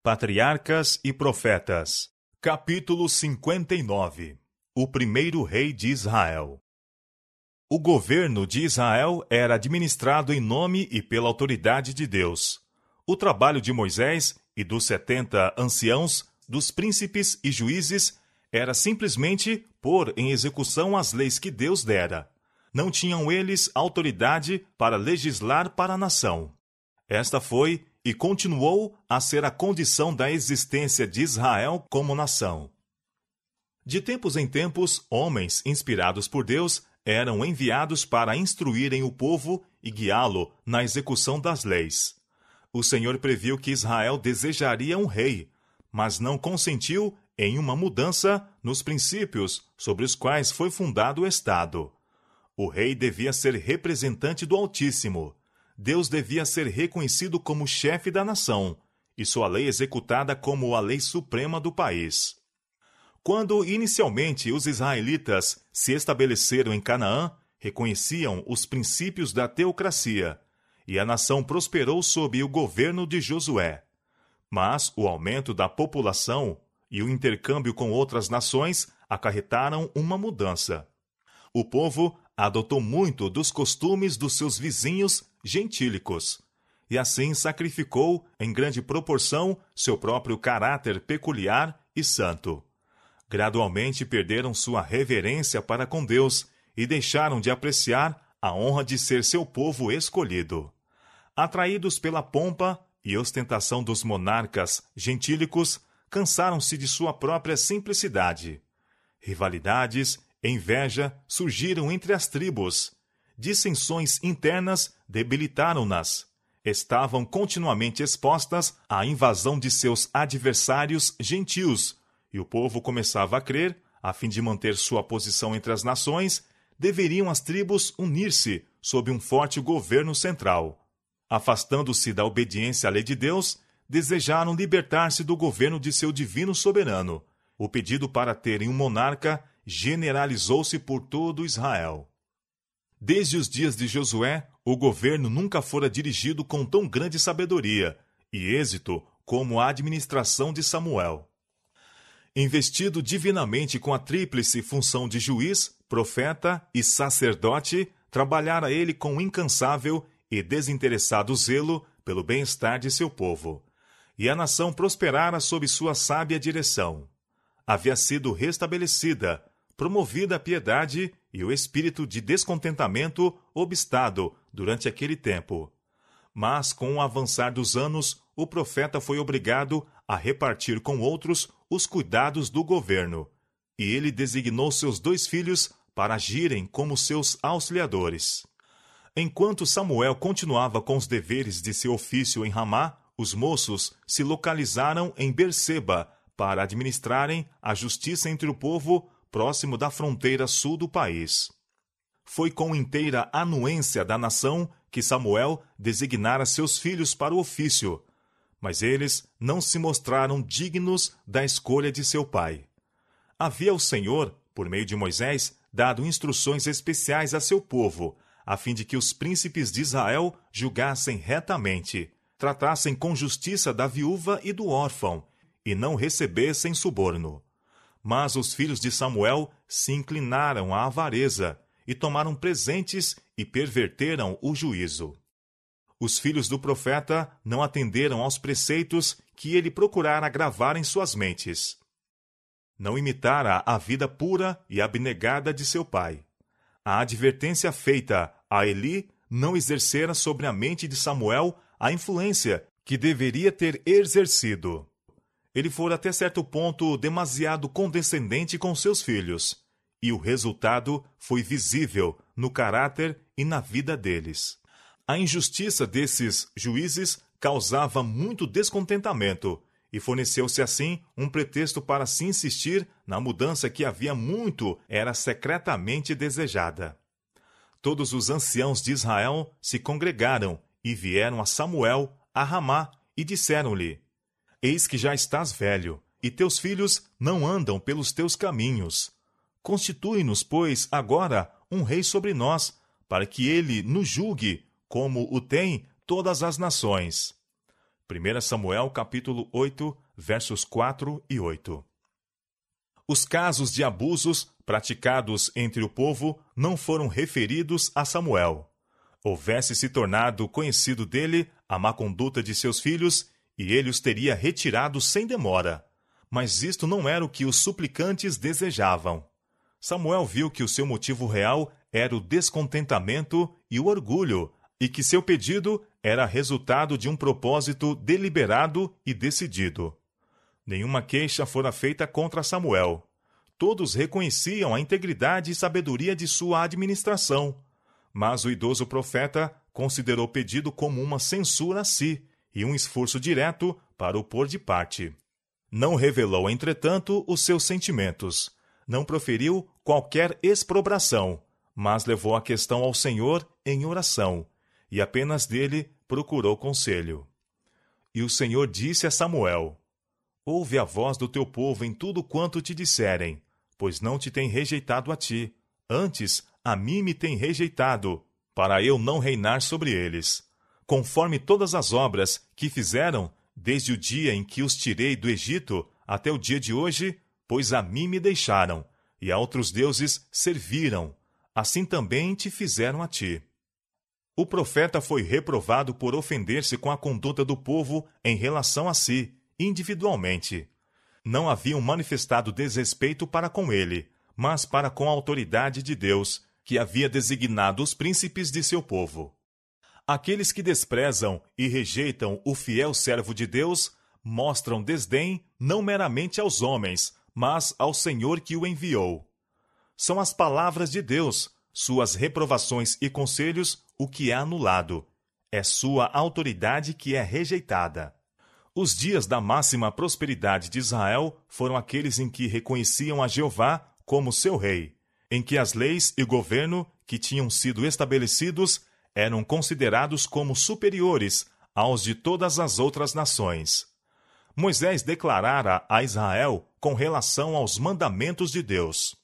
Patriarcas e Profetas, capítulo 59. O primeiro rei de Israel. O governo de Israel era administrado em nome e pela autoridade de Deus. O trabalho de Moisés e dos 70 anciãos, dos príncipes e juízes, era simplesmente pôr em execução as leis que Deus dera. Não tinham eles autoridade para legislar para a nação. Esta foi e continuou a ser a condição da existência de Israel como nação. De tempos em tempos, homens inspirados por Deus eram enviados para instruírem o povo e guiá-lo na execução das leis. O Senhor previu que Israel desejaria um rei, mas não consentiu em uma mudança nos princípios sobre os quais foi fundado o Estado. O rei devia ser representante do Altíssimo. Deus devia ser reconhecido como chefe da nação, e sua lei executada como a lei suprema do país. Quando inicialmente os israelitas se estabeleceram em Canaã, reconheciam os princípios da teocracia, e a nação prosperou sob o governo de Josué. Mas o aumento da população e o intercâmbio com outras nações acarretaram uma mudança. O povo adotou muito dos costumes dos seus vizinhos gentílicos, e assim sacrificou, em grande proporção, seu próprio caráter peculiar e santo. Gradualmente perderam sua reverência para com Deus e deixaram de apreciar a honra de ser seu povo escolhido. Atraídos pela pompa e ostentação dos monarcas gentílicos, cansaram-se de sua própria simplicidade. Rivalidades, inveja surgiram entre as tribos. Dissensões internas debilitaram-nas. Estavam continuamente expostas à invasão de seus adversários gentios, e o povo começava a crer, a fim de manter sua posição entre as nações, deveriam as tribos unir-se sob um forte governo central. Afastando-se da obediência à lei de Deus, desejaram libertar-se do governo de seu divino soberano. O pedido para terem um monarca generalizou-se por todo Israel. Desde os dias de Josué, o governo nunca fora dirigido com tão grande sabedoria e êxito como a administração de Samuel. Investido divinamente com a tríplice função de juiz, profeta e sacerdote, trabalhara ele com incansável e desinteressado zelo pelo bem-estar de seu povo. E a nação prosperara sob sua sábia direção. Havia sido restabelecida, promovida a piedade e o espírito de descontentamento obstado durante aquele tempo. Mas, com o avançar dos anos, o profeta foi obrigado a repartir com outros os cuidados do governo, e ele designou seus 2 filhos para agirem como seus auxiliadores. Enquanto Samuel continuava com os deveres de seu ofício em Ramá, os moços se localizaram em Berseba para administrarem a justiça entre o povo próximo da fronteira sul do país. Foi com inteira anuência da nação que Samuel designara seus filhos para o ofício, mas eles não se mostraram dignos da escolha de seu pai. Havia o Senhor, por meio de Moisés, dado instruções especiais a seu povo, a fim de que os príncipes de Israel julgassem retamente, tratassem com justiça da viúva e do órfão, e não recebessem suborno. Mas os filhos de Samuel se inclinaram à avareza, e tomaram presentes e perverteram o juízo. Os filhos do profeta não atenderam aos preceitos que ele procurara gravar em suas mentes. Não imitara a vida pura e abnegada de seu pai. A advertência feita a Eli não exercera sobre a mente de Samuel a influência que deveria ter exercido. Ele fora até certo ponto demasiado condescendente com seus filhos, e o resultado foi visível no caráter e na vida deles. A injustiça desses juízes causava muito descontentamento, e forneceu-se assim um pretexto para se insistir na mudança que havia muito era secretamente desejada. Todos os anciãos de Israel se congregaram e vieram a Samuel, a Ramá, e disseram-lhe: Eis que já estás velho, e teus filhos não andam pelos teus caminhos. Constitui-nos, pois, agora um rei sobre nós, para que ele nos julgue, como o tem todas as nações. 1 Samuel capítulo 8, versos 4 e 8. Os casos de abusos praticados entre o povo não foram referidos a Samuel. Houvesse se tornado conhecido dele a má conduta de seus filhos, e ele os teria retirado sem demora. Mas isto não era o que os suplicantes desejavam. Samuel viu que o seu motivo real era o descontentamento e o orgulho, e que seu pedido era resultado de um propósito deliberado e decidido. Nenhuma queixa fora feita contra Samuel. Todos reconheciam a integridade e sabedoria de sua administração. Mas o idoso profeta considerou o pedido como uma censura a si e um esforço direto para o pôr de parte. Não revelou, entretanto, os seus sentimentos. Não proferiu qualquer exprobração, mas levou a questão ao Senhor em oração, e apenas dele procurou conselho. E o Senhor disse a Samuel: Ouve a voz do teu povo em tudo quanto te disserem, pois não te tem rejeitado a ti, antes a mim me tem rejeitado, para eu não reinar sobre eles. Conforme todas as obras que fizeram, desde o dia em que os tirei do Egito até o dia de hoje, pois a mim me deixaram, e a outros deuses serviram, assim também te fizeram a ti. O profeta foi reprovado por ofender-se com a conduta do povo em relação a si, individualmente. Não haviam manifestado desrespeito para com ele, mas para com a autoridade de Deus, que havia designado os príncipes de seu povo. Aqueles que desprezam e rejeitam o fiel servo de Deus mostram desdém não meramente aos homens, mas ao Senhor que o enviou. São as palavras de Deus, suas reprovações e conselhos, o que é anulado. É sua autoridade que é rejeitada. Os dias da máxima prosperidade de Israel foram aqueles em que reconheciam a Jeová como seu rei, em que as leis e governo que tinham sido estabelecidos eram considerados como superiores aos de todas as outras nações. Moisés declarara a Israel com relação aos mandamentos de Deus: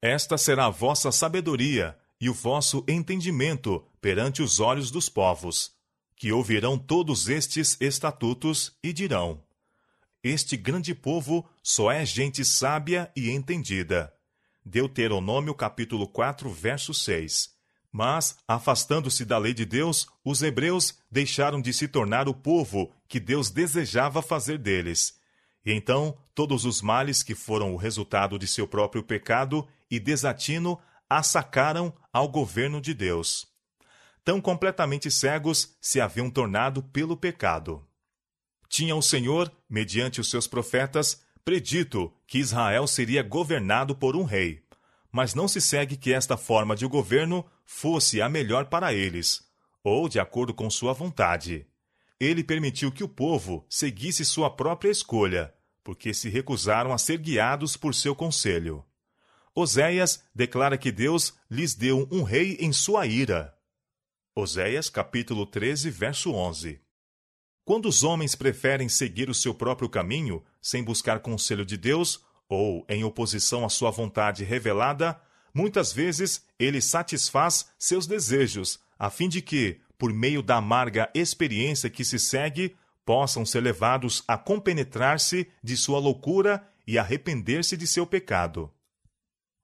Esta será a vossa sabedoria e o vosso entendimento perante os olhos dos povos, que ouvirão todos estes estatutos e dirão: Este grande povo só é gente sábia e entendida. Deuteronômio capítulo 4, verso 6. Mas, afastando-se da lei de Deus, os hebreus deixaram de se tornar o povo que Deus desejava fazer deles. E então, todos os males que foram o resultado de seu próprio pecado e desatino assacaram ao governo de Deus. Tão completamente cegos se haviam tornado pelo pecado. Tinha o Senhor, mediante os seus profetas, predito que Israel seria governado por um rei. Mas não se segue que esta forma de governo fosse a melhor para eles, ou de acordo com sua vontade. Ele permitiu que o povo seguisse sua própria escolha, porque se recusaram a ser guiados por seu conselho. Oséias declara que Deus lhes deu um rei em sua ira. Oséias, capítulo 13, verso 11. Quando os homens preferem seguir o seu próprio caminho, sem buscar conselho de Deus, ou em oposição à sua vontade revelada, muitas vezes ele satisfaz seus desejos, a fim de que, por meio da amarga experiência que se segue, possam ser levados a compenetrar-se de sua loucura e arrepender-se de seu pecado.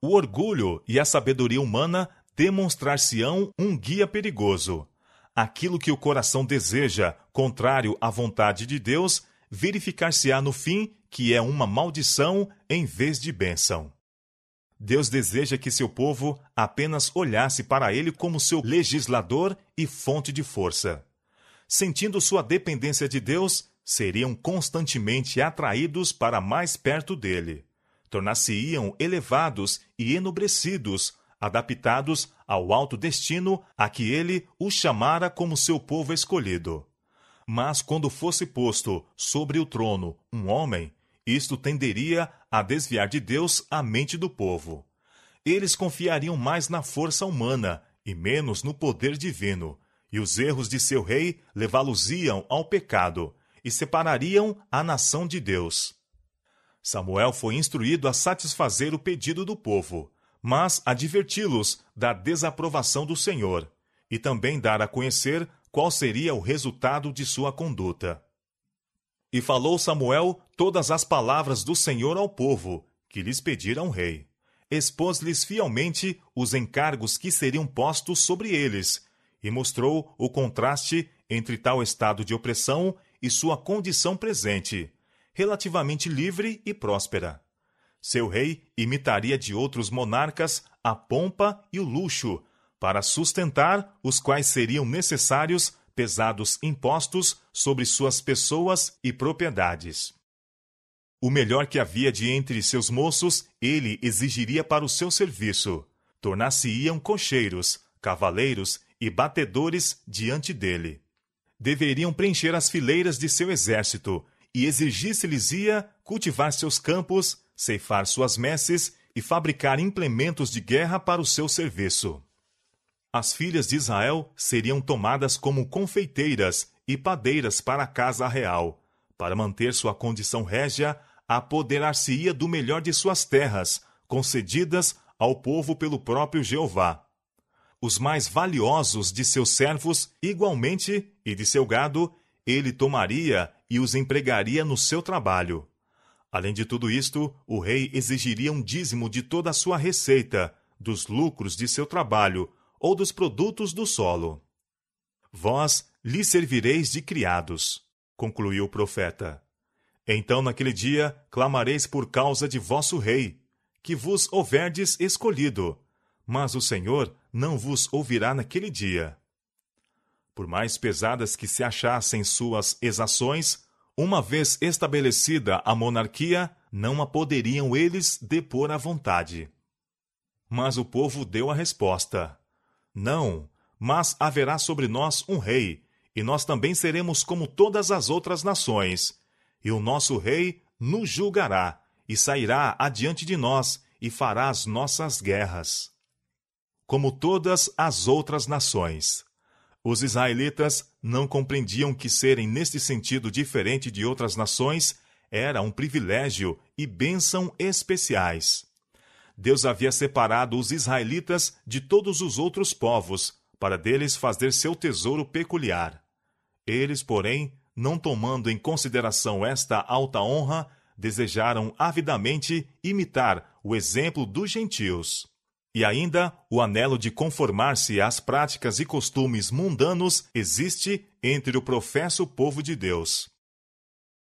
O orgulho e a sabedoria humana demonstrar-se-ão um guia perigoso. Aquilo que o coração deseja, contrário à vontade de Deus, verificar-se-á no fim que é uma maldição em vez de bênção. Deus deseja que seu povo apenas olhasse para ele como seu legislador e fonte de força. Sentindo sua dependência de Deus, seriam constantemente atraídos para mais perto dele. Tornar-se-iam elevados e enobrecidos, adaptados ao alto destino a que ele os chamara como seu povo escolhido. Mas quando fosse posto sobre o trono um homem, isto tenderia a desviar de Deus a mente do povo. Eles confiariam mais na força humana e menos no poder divino, e os erros de seu rei levá-los-iam ao pecado e separariam a nação de Deus. Samuel foi instruído a satisfazer o pedido do povo, mas adverti-los da desaprovação do Senhor, e também dar a conhecer qual seria o resultado de sua conduta. E falou Samuel todas as palavras do Senhor ao povo, que lhes pedira um rei. Expôs-lhes fielmente os encargos que seriam postos sobre eles, e mostrou o contraste entre tal estado de opressão e sua condição presente, relativamente livre e próspera. Seu rei imitaria de outros monarcas a pompa e o luxo, para sustentar os quais seriam necessários pesados impostos sobre suas pessoas e propriedades. O melhor que havia de entre seus moços, ele exigiria para o seu serviço. Tornar-se-iam cocheiros, cavaleiros e batedores diante dele. Deveriam preencher as fileiras de seu exército, e exigir-se-lhes-ia cultivar seus campos, ceifar suas messes e fabricar implementos de guerra para o seu serviço. As filhas de Israel seriam tomadas como confeiteiras e padeiras para a casa real. Para manter sua condição régia, apoderar-se-ia do melhor de suas terras, concedidas ao povo pelo próprio Jeová. Os mais valiosos de seus servos, igualmente, e de seu gado, ele tomaria e os empregaria no seu trabalho. Além de tudo isto, o rei exigiria um dízimo de toda a sua receita, dos lucros de seu trabalho, ou dos produtos do solo. Vós lhe servireis de criados, concluiu o profeta. Então, naquele dia, clamareis por causa de vosso rei, que vos houverdes escolhido, mas o Senhor não vos ouvirá naquele dia. Por mais pesadas que se achassem suas exações, uma vez estabelecida a monarquia, não a poderiam eles depor à vontade. Mas o povo deu a resposta: não, mas haverá sobre nós um rei, e nós também seremos como todas as outras nações. E o nosso rei nos julgará, e sairá adiante de nós, e fará as nossas guerras. Como todas as outras nações. Os israelitas não compreendiam que serem neste sentido diferente de outras nações era um privilégio e bênção especiais. Deus havia separado os israelitas de todos os outros povos, para deles fazer seu tesouro peculiar. Eles, porém, não tomando em consideração esta alta honra, desejaram avidamente imitar o exemplo dos gentios. E ainda, o anelo de conformar-se às práticas e costumes mundanos existe entre o professo povo de Deus.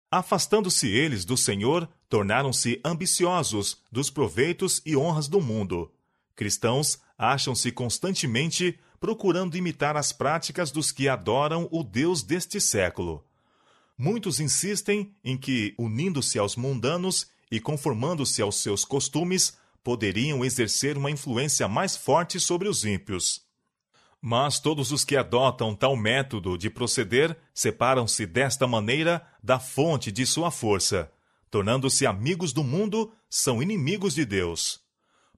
Afastando-se eles do Senhor, tornaram-se ambiciosos dos proveitos e honras do mundo. Cristãos acham-se constantemente procurando imitar as práticas dos que adoram o Deus deste século. Muitos insistem em que, unindo-se aos mundanos e conformando-se aos seus costumes, poderiam exercer uma influência mais forte sobre os ímpios. Mas todos os que adotam tal método de proceder separam-se desta maneira da fonte de sua força. Tornando-se amigos do mundo, são inimigos de Deus.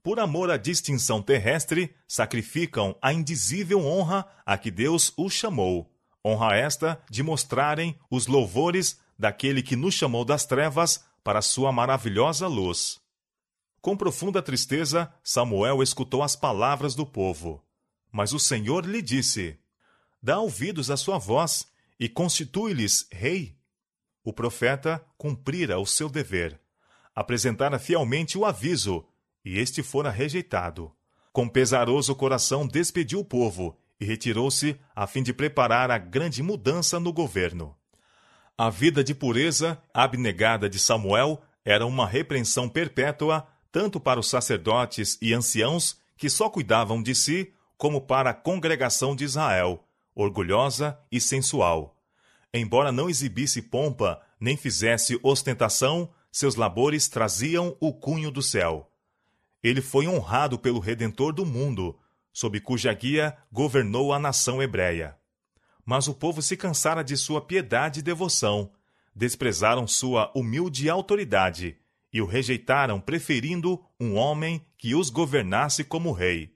Por amor à distinção terrestre, sacrificam a indizível honra a que Deus os chamou. Honra esta de mostrarem os louvores daquele que nos chamou das trevas para sua maravilhosa luz. Com profunda tristeza, Samuel escutou as palavras do povo. Mas o Senhor lhe disse: dá ouvidos à sua voz e constitui-lhes rei. O profeta cumprira o seu dever. Apresentara fielmente o aviso, e este fora rejeitado. Com pesaroso coração despediu o povo e retirou-se a fim de preparar a grande mudança no governo. A vida de pureza abnegada de Samuel era uma repreensão perpétua tanto para os sacerdotes e anciãos que só cuidavam de si, como para a congregação de Israel, orgulhosa e sensual. Embora não exibisse pompa, nem fizesse ostentação, seus labores traziam o cunho do céu. Ele foi honrado pelo Redentor do mundo, sob cuja guia governou a nação hebreia. Mas o povo se cansara de sua piedade e devoção, desprezaram sua humilde autoridade e o rejeitaram, preferindo um homem que os governasse como rei.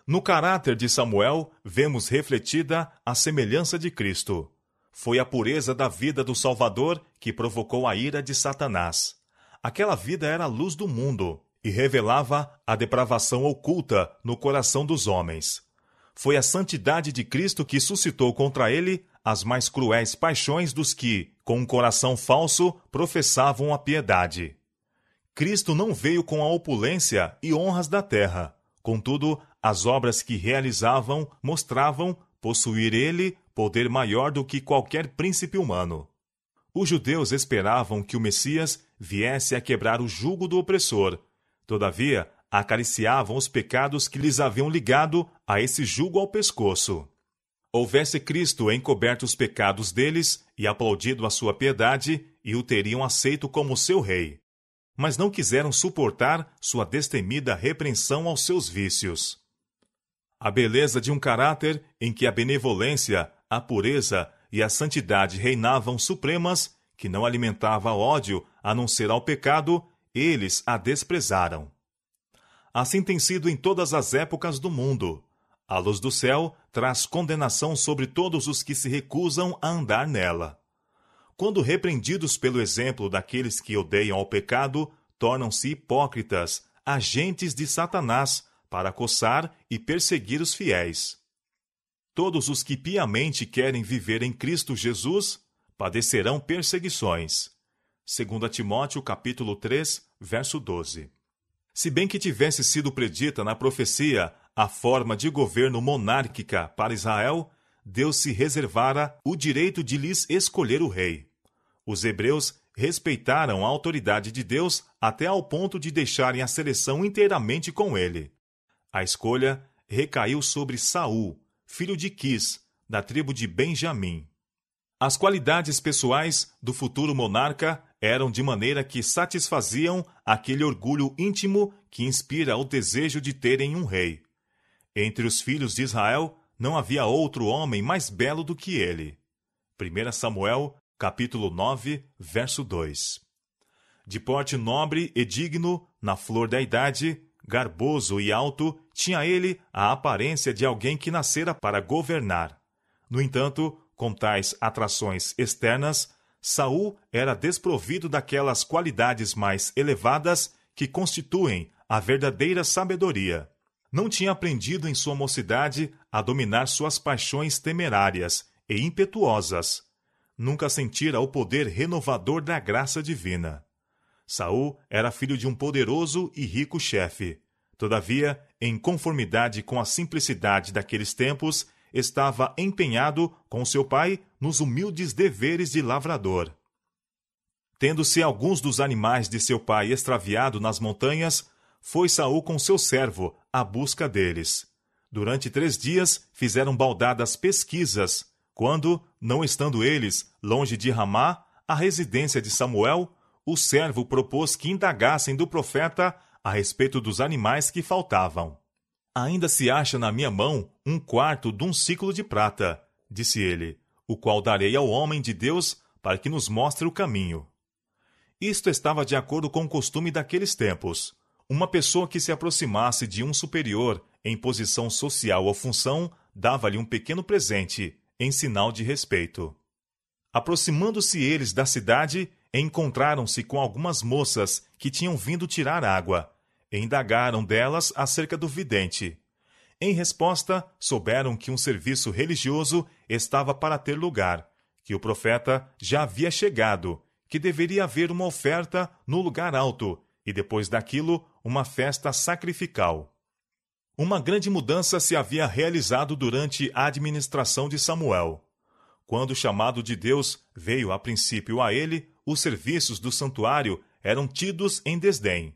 No caráter de Samuel, vemos refletida a semelhança de Cristo. Foi a pureza da vida do Salvador que provocou a ira de Satanás. Aquela vida era a luz do mundo e revelava a depravação oculta no coração dos homens. Foi a santidade de Cristo que suscitou contra ele as mais cruéis paixões dos que, com um coração falso, professavam a piedade. Cristo não veio com a opulência e honras da terra. Contudo, as obras que realizavam mostravam possuir ele poder maior do que qualquer príncipe humano. Os judeus esperavam que o Messias viesse a quebrar o jugo do opressor. Todavia, acariciavam os pecados que lhes haviam ligado a esse jugo ao pescoço. Houvesse Cristo encoberto os pecados deles e aplaudido a sua piedade, e o teriam aceito como seu rei. Mas não quiseram suportar sua destemida repreensão aos seus vícios. A beleza de um caráter em que a benevolência, a pureza e a santidade reinavam supremas, que não alimentava ódio a não ser ao pecado, eles a desprezaram. Assim tem sido em todas as épocas do mundo. A luz do céu traz condenação sobre todos os que se recusam a andar nela. Quando repreendidos pelo exemplo daqueles que odeiam ao pecado, tornam-se hipócritas, agentes de Satanás, para coçar e perseguir os fiéis. Todos os que piamente querem viver em Cristo Jesus padecerão perseguições. 2 Timóteo capítulo 3, verso 12. Se bem que tivesse sido predita na profecia a forma de governo monárquica para Israel, Deus se reservara o direito de lhes escolher o rei. Os hebreus respeitaram a autoridade de Deus até ao ponto de deixarem a seleção inteiramente com ele. A escolha recaiu sobre Saul, filho de Quis, da tribo de Benjamim. As qualidades pessoais do futuro monarca eram de maneira que satisfaziam aquele orgulho íntimo que inspira o desejo de terem um rei. Entre os filhos de Israel não havia outro homem mais belo do que ele. 1 Samuel, capítulo 9, verso 2. De porte nobre e digno, na flor da idade, garboso e alto, tinha ele a aparência de alguém que nascera para governar. No entanto, com tais atrações externas, Saul era desprovido daquelas qualidades mais elevadas que constituem a verdadeira sabedoria. Não tinha aprendido em sua mocidade a dominar suas paixões temerárias e impetuosas. Nunca sentira o poder renovador da graça divina. Saul era filho de um poderoso e rico chefe. Todavia, em conformidade com a simplicidade daqueles tempos, estava empenhado com seu pai nos humildes deveres de lavrador. Tendo-se alguns dos animais de seu pai extraviado nas montanhas, foi Saul com seu servo à busca deles. Durante 3 dias fizeram baldadas pesquisas, quando, não estando eles longe de Ramá, a residência de Samuel, o servo propôs que indagassem do profeta a respeito dos animais que faltavam. Ainda se acha na minha mão 1/4 de um siclo de prata, disse ele, o qual darei ao homem de Deus para que nos mostre o caminho. Isto estava de acordo com o costume daqueles tempos. Uma pessoa que se aproximasse de um superior em posição social ou função dava-lhe um pequeno presente, em sinal de respeito. Aproximando-se eles da cidade, encontraram-se com algumas moças que tinham vindo tirar água, e indagaram delas acerca do vidente. Em resposta, souberam que um serviço religioso estava para ter lugar, que o profeta já havia chegado, que deveria haver uma oferta no lugar alto, e depois daquilo, uma festa sacrificial. Uma grande mudança se havia realizado durante a administração de Samuel. Quando o chamado de Deus veio a princípio a ele, os serviços do santuário eram tidos em desdém.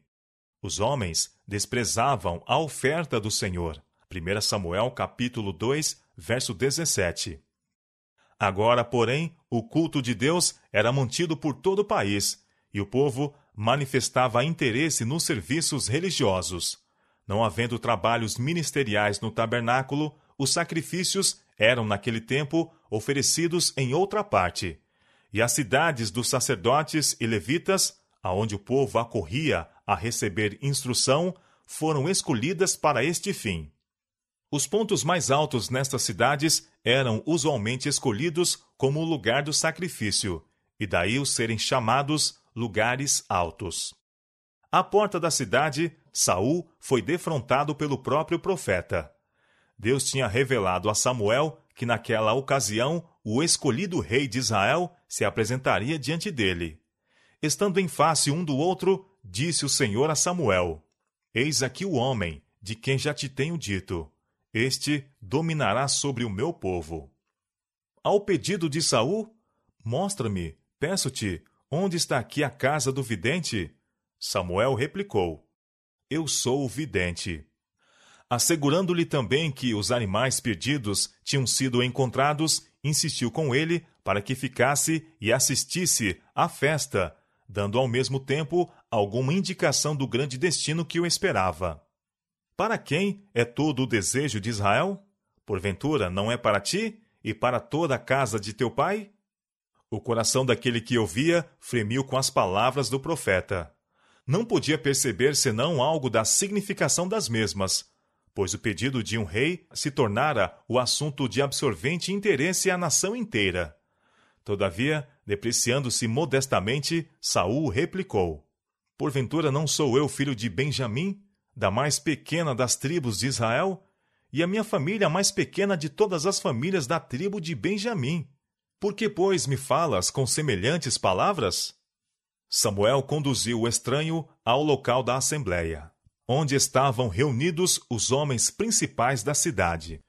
Os homens desprezavam a oferta do Senhor. 1 Samuel capítulo 2, verso 17. Agora, porém, o culto de Deus era mantido por todo o país, e o povo manifestava interesse nos serviços religiosos. Não havendo trabalhos ministeriais no tabernáculo, os sacrifícios eram, naquele tempo, oferecidos em outra parte. E as cidades dos sacerdotes e levitas, aonde o povo acorria a receber instrução, foram escolhidas para este fim. Os pontos mais altos nestas cidades eram usualmente escolhidos como o lugar do sacrifício, e daí os serem chamados lugares altos. À porta da cidade, Saul foi defrontado pelo próprio profeta. Deus tinha revelado a Samuel que naquela ocasião o escolhido rei de Israel se apresentaria diante dele. Estando em face um do outro, disse o Senhor a Samuel: Eis aqui o homem, de quem já te tenho dito. Este dominará sobre o meu povo. Ao pedido de Saul, mostra-me, peço-te, onde está aqui a casa do vidente? Samuel replicou: Eu sou o vidente. Assegurando-lhe também que os animais perdidos tinham sido encontrados, insistiu com ele para que ficasse e assistisse à festa, dando ao mesmo tempo alguma indicação do grande destino que o esperava. Para quem é todo o desejo de Israel? Porventura não é para ti e para toda a casa de teu pai? O coração daquele que ouvia fremiu com as palavras do profeta. Não podia perceber senão algo da significação das mesmas, pois o pedido de um rei se tornara o assunto de absorvente interesse à nação inteira. Todavia, depreciando-se modestamente, Saul replicou: Porventura não sou eu filho de Benjamim, da mais pequena das tribos de Israel? E a minha família a mais pequena de todas as famílias da tribo de Benjamim. Por que, pois, me falas com semelhantes palavras? Samuel conduziu o estranho ao local da assembleia, onde estavam reunidos os homens principais da cidade.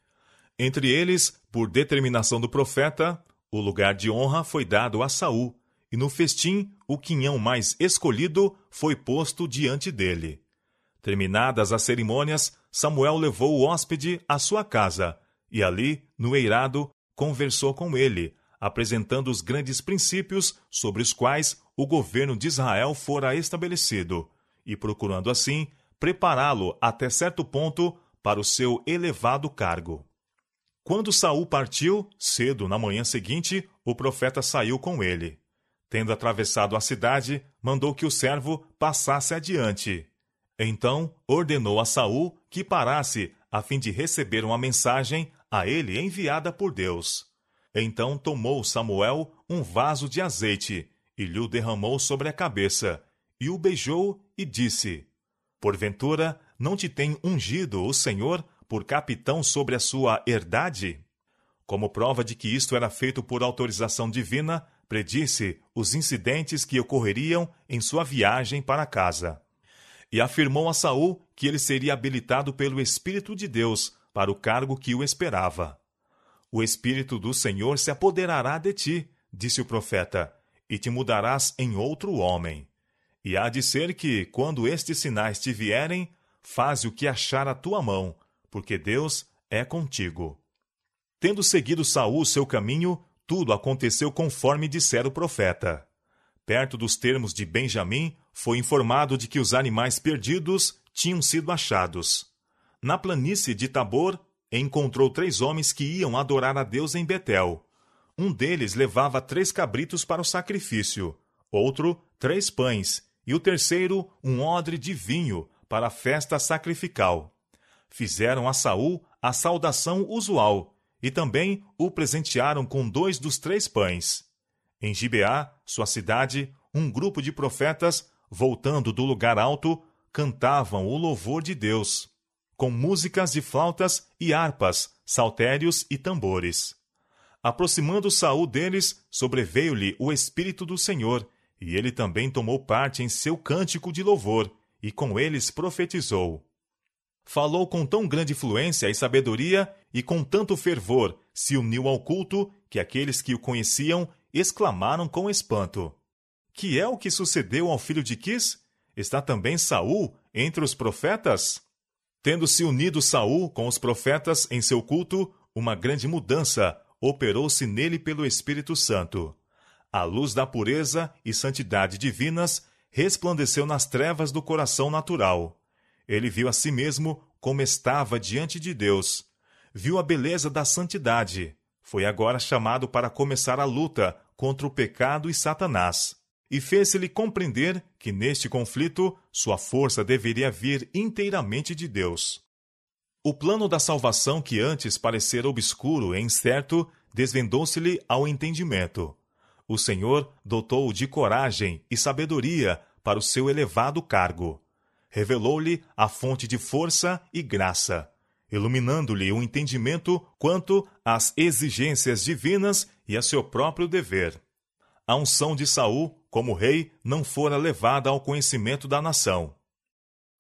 Entre eles, por determinação do profeta, o lugar de honra foi dado a Saul, e no festim o quinhão mais escolhido foi posto diante dele. Terminadas as cerimônias, Samuel levou o hóspede à sua casa, e ali, no eirado, conversou com ele, apresentando os grandes princípios sobre os quais o governo de Israel fora estabelecido, e procurando assim prepará-lo até certo ponto para o seu elevado cargo. Quando Saul partiu, cedo na manhã seguinte, o profeta saiu com ele. Tendo atravessado a cidade, mandou que o servo passasse adiante. Então ordenou a Saul que parasse a fim de receber uma mensagem a ele enviada por Deus. Então tomou Samuel um vaso de azeite e lhe o derramou sobre a cabeça, e o beijou e disse: Porventura não te tem ungido o Senhor por capitão sobre a sua herdade? Como prova de que isto era feito por autorização divina, predisse os incidentes que ocorreriam em sua viagem para casa. E afirmou a Saul que ele seria habilitado pelo Espírito de Deus para o cargo que o esperava. O Espírito do Senhor se apoderará de ti, disse o profeta, e te mudarás em outro homem. E há de ser que, quando estes sinais te vierem, faze o que achar a tua mão, porque Deus é contigo. Tendo seguido Saul seu caminho, tudo aconteceu conforme dissera o profeta. Perto dos termos de Benjamim, foi informado de que os animais perdidos tinham sido achados. Na planície de Tabor, encontrou 3 homens que iam adorar a Deus em Betel. Um deles levava 3 cabritos para o sacrifício, outro 3 pães, e o terceiro um odre de vinho para a festa sacrificial. Fizeram a Saul a saudação usual, e também o presentearam com 2 dos 3 pães. Em Gibeá, sua cidade, um grupo de profetas, voltando do lugar alto, cantavam o louvor de Deus, com músicas de flautas e harpas, saltérios e tambores. Aproximando Saul deles, sobreveio-lhe o Espírito do Senhor, e ele também tomou parte em seu cântico de louvor, e com eles profetizou. Falou com tão grande fluência e sabedoria, e com tanto fervor se uniu ao culto, que aqueles que o conheciam exclamaram com espanto: Que é o que sucedeu ao filho de Quis? Está também Saul entre os profetas? Tendo se unido Saul com os profetas em seu culto, uma grande mudança operou-se nele pelo Espírito Santo. A luz da pureza e santidade divinas resplandeceu nas trevas do coração natural. Ele viu a si mesmo como estava diante de Deus. Viu a beleza da santidade. Foi agora chamado para começar a luta contra o pecado e Satanás. E fez-se-lhe compreender que neste conflito sua força deveria vir inteiramente de Deus. O plano da salvação que antes parecera obscuro e incerto, desvendou-se-lhe ao entendimento. O Senhor dotou-o de coragem e sabedoria para o seu elevado cargo. Revelou-lhe a fonte de força e graça. iluminando-lhe o entendimento quanto às exigências divinas e a seu próprio dever. A unção de Saul, como rei, não fora levada ao conhecimento da nação.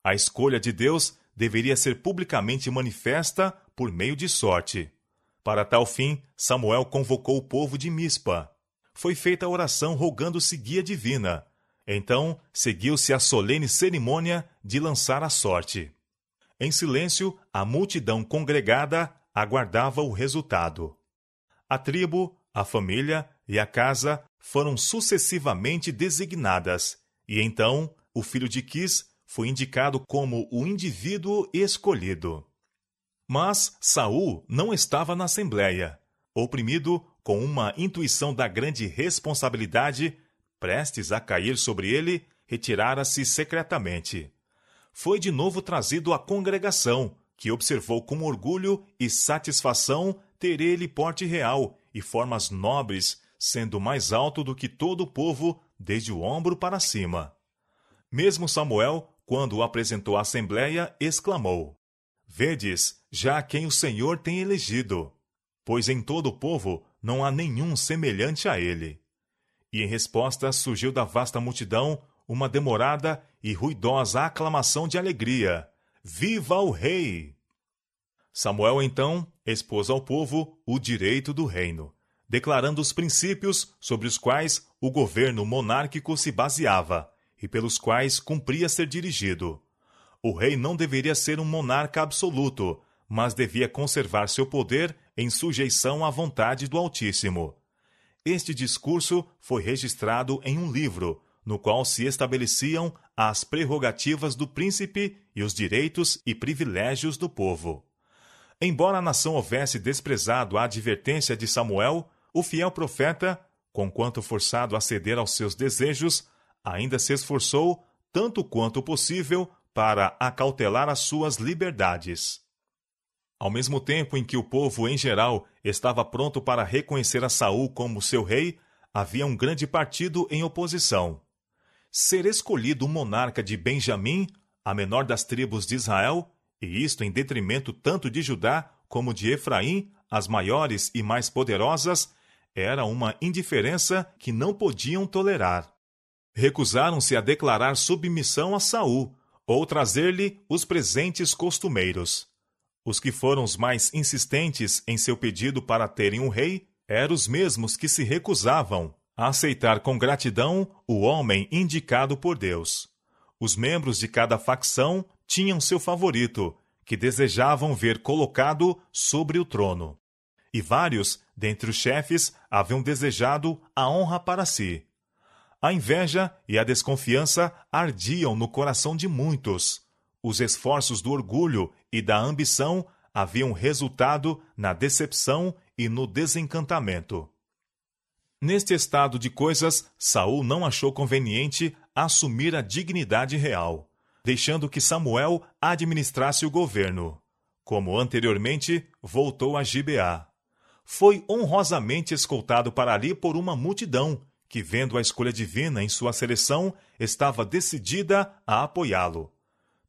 A escolha de Deus deveria ser publicamente manifesta por meio de sorte. Para tal fim, Samuel convocou o povo de Mispa. Foi feita a oração rogando-se guia divina. Então, seguiu-se a solene cerimônia de lançar a sorte. Em silêncio, a multidão congregada aguardava o resultado. A tribo, a família e a casa foram sucessivamente designadas, e então o filho de Quis foi indicado como o indivíduo escolhido. Mas Saul não estava na assembleia. Oprimido com uma intuição da grande responsabilidade, prestes a cair sobre ele, retirara-se secretamente. Foi de novo trazido à congregação, que observou com orgulho e satisfação ter ele porte real e formas nobres, sendo mais alto do que todo o povo, desde o ombro para cima. Mesmo Samuel, quando o apresentou à assembleia, exclamou: Vedes, já quem o Senhor tem elegido, pois em todo o povo não há nenhum semelhante a ele. E em resposta surgiu da vasta multidão uma demorada e ruidosa aclamação de alegria: Viva o Rei! Samuel, então, expôs ao povo o direito do reino, declarando os princípios sobre os quais o governo monárquico se baseava e pelos quais cumpria ser dirigido. O rei não deveria ser um monarca absoluto, mas devia conservar seu poder em sujeição à vontade do Altíssimo. Este discurso foi registrado em um livro, no qual se estabeleciam as prerrogativas do príncipe e os direitos e privilégios do povo. Embora a nação houvesse desprezado a advertência de Samuel, o fiel profeta, conquanto forçado a ceder aos seus desejos, ainda se esforçou, tanto quanto possível, para acautelar as suas liberdades. Ao mesmo tempo em que o povo, em geral, estava pronto para reconhecer a Saul como seu rei, havia um grande partido em oposição. Ser escolhido um monarca de Benjamim, a menor das tribos de Israel, e isto em detrimento tanto de Judá como de Efraim, as maiores e mais poderosas, era uma indiferença que não podiam tolerar. Recusaram-se a declarar submissão a Saul, ou trazer-lhe os presentes costumeiros. Os que foram os mais insistentes em seu pedido para terem um rei eram os mesmos que se recusavam a aceitar com gratidão o homem indicado por Deus. Os membros de cada facção tinham seu favorito, que desejavam ver colocado sobre o trono. E vários, dentre os chefes, haviam desejado a honra para si. A inveja e a desconfiança ardiam no coração de muitos. Os esforços do orgulho e da ambição haviam resultado na decepção e no desencantamento. Neste estado de coisas, Saul não achou conveniente assumir a dignidade real, deixando que Samuel administrasse o governo. Como anteriormente, voltou a Gibeá. Foi honrosamente escoltado para ali por uma multidão, que, vendo a escolha divina em sua seleção, estava decidida a apoiá-lo.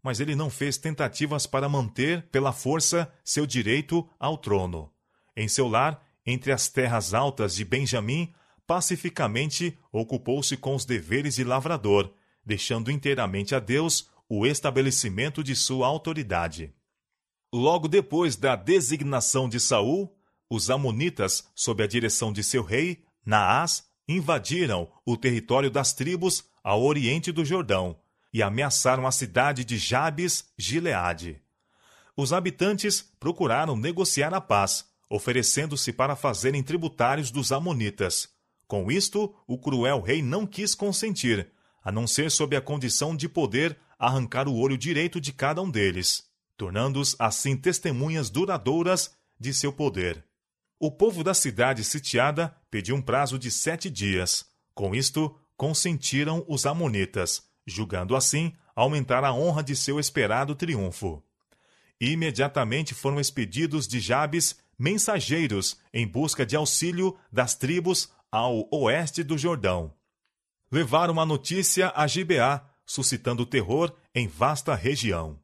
Mas ele não fez tentativas para manter, pela força, seu direito ao trono. Em seu lar, entre as terras altas de Benjamim, pacificamente ocupou-se com os deveres de lavrador, deixando inteiramente a Deus o estabelecimento de sua autoridade. Logo depois da designação de Saul, os amonitas, sob a direção de seu rei, Naás, invadiram o território das tribos ao oriente do Jordão e ameaçaram a cidade de Jabes-Gileade. Os habitantes procuraram negociar a paz, oferecendo-se para fazerem tributários dos amonitas. Com isto, o cruel rei não quis consentir, a não ser sob a condição de poder arrancar o olho direito de cada um deles, tornando-os assim testemunhas duradouras de seu poder. O povo da cidade sitiada pediu um prazo de 7 dias. Com isto, consentiram os amonitas, julgando assim aumentar a honra de seu esperado triunfo. Imediatamente foram expedidos de Jabes mensageiros em busca de auxílio das tribos ao oeste do Jordão. Levaram a notícia a Gibeá, suscitando terror em vasta região.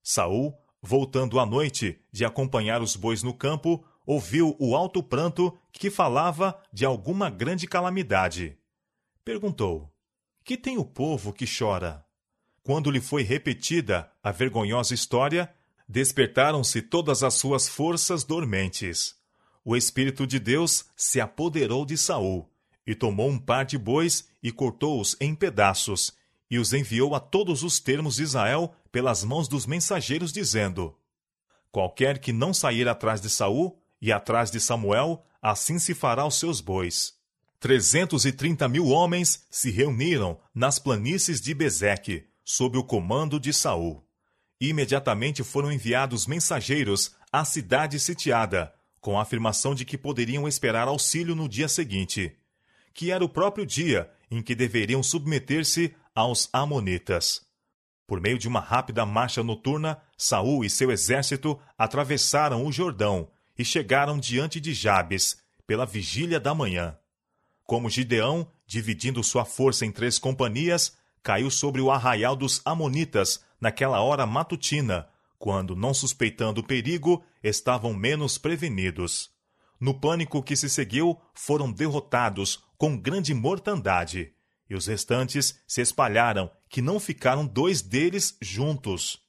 Saul, voltando à noite de acompanhar os bois no campo, ouviu o alto pranto que falava de alguma grande calamidade. Perguntou: que tem o povo que chora? Quando lhe foi repetida a vergonhosa história, despertaram-se todas as suas forças dormentes. O Espírito de Deus se apoderou de Saul, e tomou um par de bois e cortou-os em pedaços, e os enviou a todos os termos de Israel pelas mãos dos mensageiros, dizendo: qualquer que não sair atrás de Saul e atrás de Samuel, assim se fará aos seus bois. 330.000 homens se reuniram nas planícies de Bezeque, sob o comando de Saul. Imediatamente foram enviados mensageiros à cidade sitiada, com a afirmação de que poderiam esperar auxílio no dia seguinte, que era o próprio dia em que deveriam submeter-se aos amonitas. Por meio de uma rápida marcha noturna, Saul e seu exército atravessaram o Jordão e chegaram diante de Jabes, pela vigília da manhã. Como Gideão, dividindo sua força em 3 companhias, caiu sobre o arraial dos amonitas naquela hora matutina, quando, não suspeitando o perigo, estavam menos prevenidos. No pânico que se seguiu, foram derrotados com grande mortandade, e os restantes se espalharam, que não ficaram 2 deles juntos.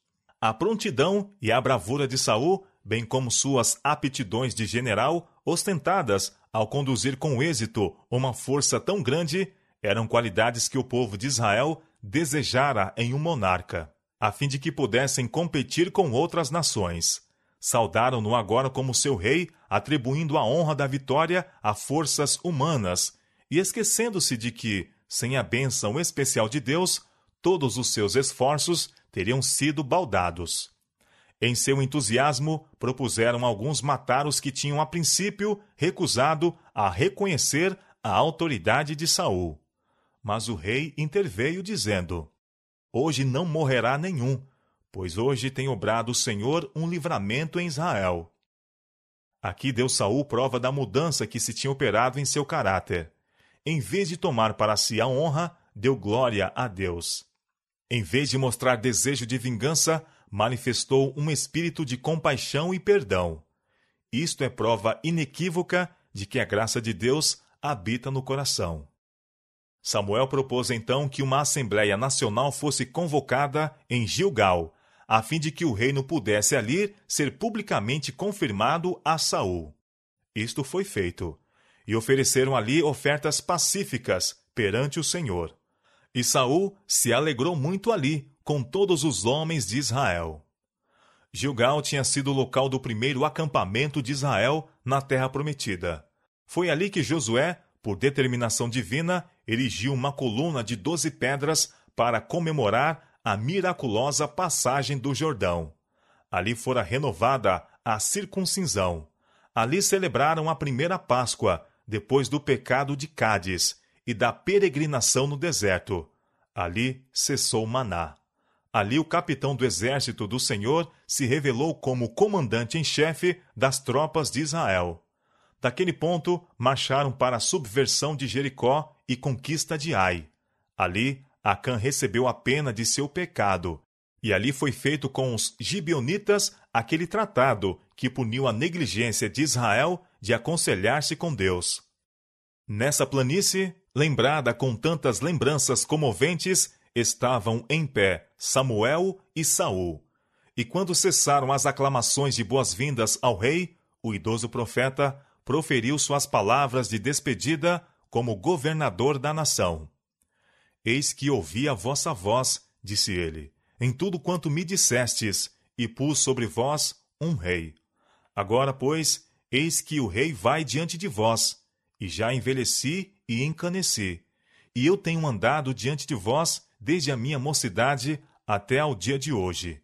A prontidão e a bravura de Saul, bem como suas aptidões de general, ostentadas ao conduzir com êxito uma força tão grande, eram qualidades que o povo de Israel desejara em um monarca, a fim de que pudessem competir com outras nações. Saudaram-no agora como seu rei, atribuindo a honra da vitória a forças humanas, e esquecendo-se de que, sem a bênção especial de Deus, todos os seus esforços teriam sido baldados. Em seu entusiasmo, propuseram alguns matar os que tinham a princípio recusado a reconhecer a autoridade de Saul. Mas o rei interveio, dizendo: hoje não morrerá nenhum, pois hoje tem obrado o Senhor um livramento em Israel. Aqui deu Saul prova da mudança que se tinha operado em seu caráter. Em vez de tomar para si a honra, deu glória a Deus. Em vez de mostrar desejo de vingança, manifestou um espírito de compaixão e perdão. Isto é prova inequívoca de que a graça de Deus habita no coração. Samuel propôs então que uma Assembleia Nacional fosse convocada em Gilgal, a fim de que o reino pudesse ali ser publicamente confirmado a Saul. Isto foi feito, e ofereceram ali ofertas pacíficas perante o Senhor. E Saul se alegrou muito ali, com todos os homens de Israel. Gilgal tinha sido o local do primeiro acampamento de Israel na Terra Prometida. Foi ali que Josué, por determinação divina, erigiu uma coluna de 12 pedras para comemorar a miraculosa passagem do Jordão. Ali fora renovada a circuncisão. Ali celebraram a primeira Páscoa, depois do pecado de Cádiz e da peregrinação no deserto. Ali cessou o maná. Ali o capitão do exército do Senhor se revelou como comandante em chefe das tropas de Israel. Daquele ponto, marcharam para a subversão de Jericó e conquista de Ai. Ali, Acã recebeu a pena de seu pecado, e ali foi feito com os gibeonitas aquele tratado que puniu a negligência de Israel de aconselhar-se com Deus. Nessa planície, lembrada com tantas lembranças comoventes, estavam em pé Samuel e Saul. E quando cessaram as aclamações de boas-vindas ao rei, o idoso profeta proferiu suas palavras de despedida como governador da nação. Eis que ouvi a vossa voz, disse ele, em tudo quanto me dissestes, e pus sobre vós um rei. Agora, pois, eis que o rei vai diante de vós, e já envelheci e encaneci, e eu tenho andado diante de vós desde a minha mocidade até ao dia de hoje.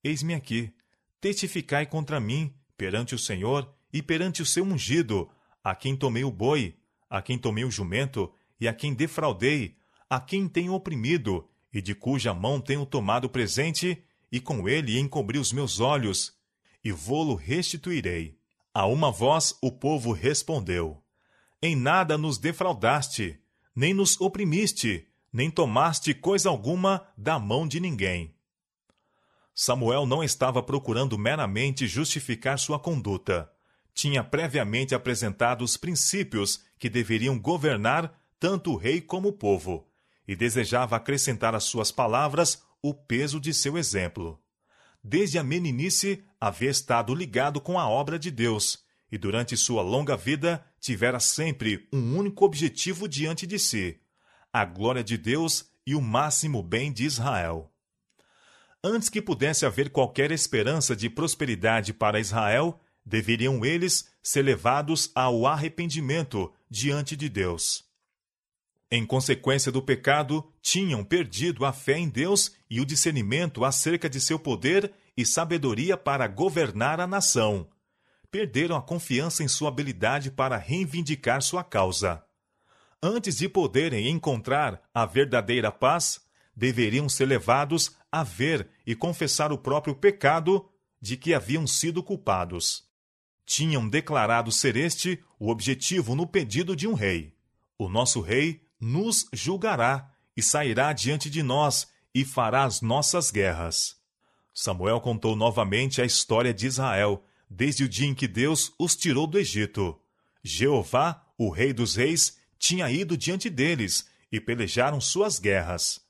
Eis-me aqui, testificai contra mim perante o Senhor e perante o seu ungido, a quem tomei o boi, a quem tomei o jumento, e a quem defraudei, a quem tenho oprimido, e de cuja mão tenho tomado presente, e com ele encobri os meus olhos, e vô-lo restituirei. A uma voz o povo respondeu: em nada nos defraudaste, nem nos oprimiste, nem tomaste coisa alguma da mão de ninguém. Samuel não estava procurando meramente justificar sua conduta. Tinha previamente apresentado os princípios que deveriam governar tanto o rei como o povo, e desejava acrescentar às suas palavras o peso de seu exemplo. Desde a meninice havia estado ligado com a obra de Deus, e durante sua longa vida tivera sempre um único objetivo diante de si: a glória de Deus e o máximo bem de Israel. Antes que pudesse haver qualquer esperança de prosperidade para Israel, deveriam eles ser levados ao arrependimento diante de Deus. Em consequência do pecado, tinham perdido a fé em Deus e o discernimento acerca de seu poder e sabedoria para governar a nação. Perderam a confiança em sua habilidade para reivindicar sua causa. Antes de poderem encontrar a verdadeira paz, deveriam ser levados a ver e confessar o próprio pecado de que haviam sido culpados. Tinham declarado ser este o objetivo no pedido de um rei. O nosso rei nos julgará e sairá diante de nós e fará as nossas guerras. Samuel contou novamente a história de Israel, desde o dia em que Deus os tirou do Egito. Jeová, o Rei dos Reis, tinha ido diante deles e pelejaram suas guerras.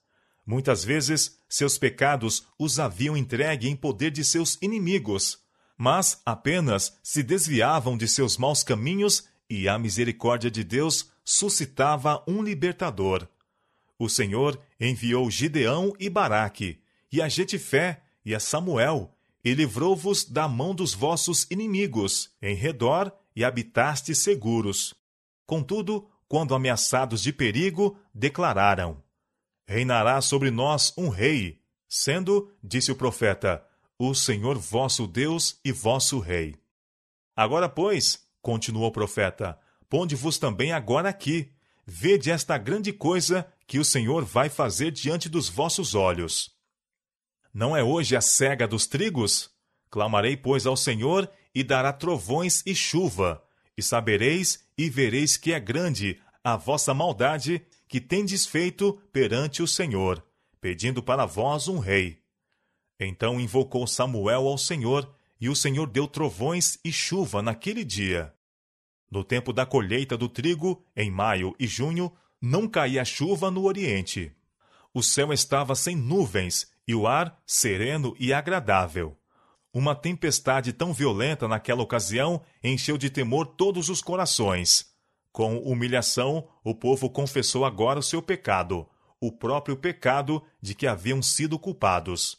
Muitas vezes, seus pecados os haviam entregue em poder de seus inimigos, mas apenas se desviavam de seus maus caminhos e a misericórdia de Deus suscitava um libertador. O Senhor enviou Gideão e Baraque, e a Jetifé e a Samuel, e livrou-vos da mão dos vossos inimigos em redor, e habitastes seguros. Contudo, quando ameaçados de perigo, declararam: reinará sobre nós um rei, sendo, disse o profeta, o Senhor vosso Deus e vosso rei. Agora, pois, continuou o profeta, ponde-vos também agora aqui, vede esta grande coisa que o Senhor vai fazer diante dos vossos olhos. Não é hoje a cega dos trigos? Clamarei, pois, ao Senhor, e dará trovões e chuva, e sabereis e vereis que é grande a vossa maldade que tendes feito perante o Senhor, pedindo para vós um rei. Então invocou Samuel ao Senhor, e o Senhor deu trovões e chuva naquele dia. No tempo da colheita do trigo, em maio e junho, não caía chuva no oriente. O céu estava sem nuvens, e o ar sereno e agradável. Uma tempestade tão violenta naquela ocasião encheu de temor todos os corações. Com humilhação, o povo confessou agora o seu pecado, o próprio pecado de que haviam sido culpados.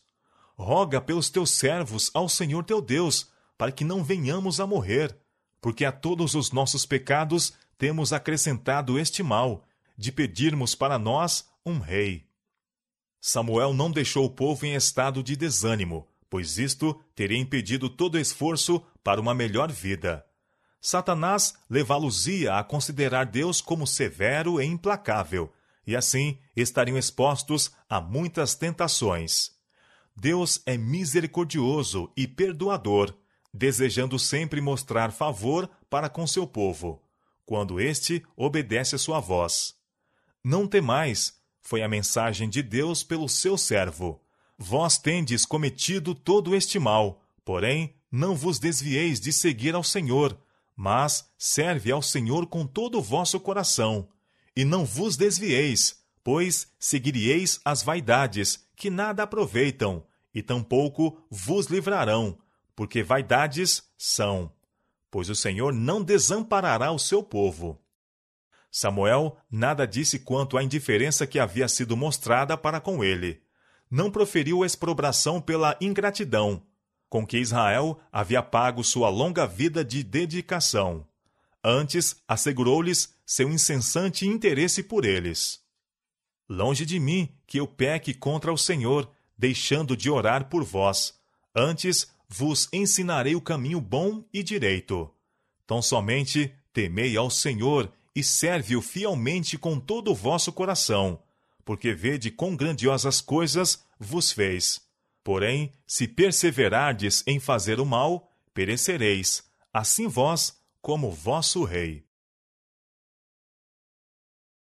Roga pelos teus servos ao Senhor teu Deus, para que não venhamos a morrer, porque a todos os nossos pecados temos acrescentado este mal, de pedirmos para nós um rei. Samuel não deixou o povo em estado de desânimo, pois isto teria impedido todo esforço para uma melhor vida. Satanás levá-los-ia a considerar Deus como severo e implacável, e assim estariam expostos a muitas tentações. Deus é misericordioso e perdoador, desejando sempre mostrar favor para com seu povo, quando este obedece a sua voz. Não temais, foi a mensagem de Deus pelo seu servo. Vós tendes cometido todo este mal, porém não vos desvieis de seguir ao Senhor, mas serve ao Senhor com todo o vosso coração. E não vos desvieis, pois seguiríeis as vaidades, que nada aproveitam, e tampouco vos livrarão, porque vaidades são. Pois o Senhor não desamparará o seu povo. Samuel nada disse quanto à indiferença que havia sido mostrada para com ele. Não proferiu exprobração pela ingratidão, com que Israel havia pago sua longa vida de dedicação. Antes, assegurou-lhes seu incessante interesse por eles. Longe de mim que eu peque contra o Senhor, deixando de orar por vós. Antes, vos ensinarei o caminho bom e direito. Tão somente temei ao Senhor e serve-o fielmente com todo o vosso coração, porque vede quão grandiosas coisas vos fez. Porém, se perseverardes em fazer o mal, perecereis, assim vós como vosso rei.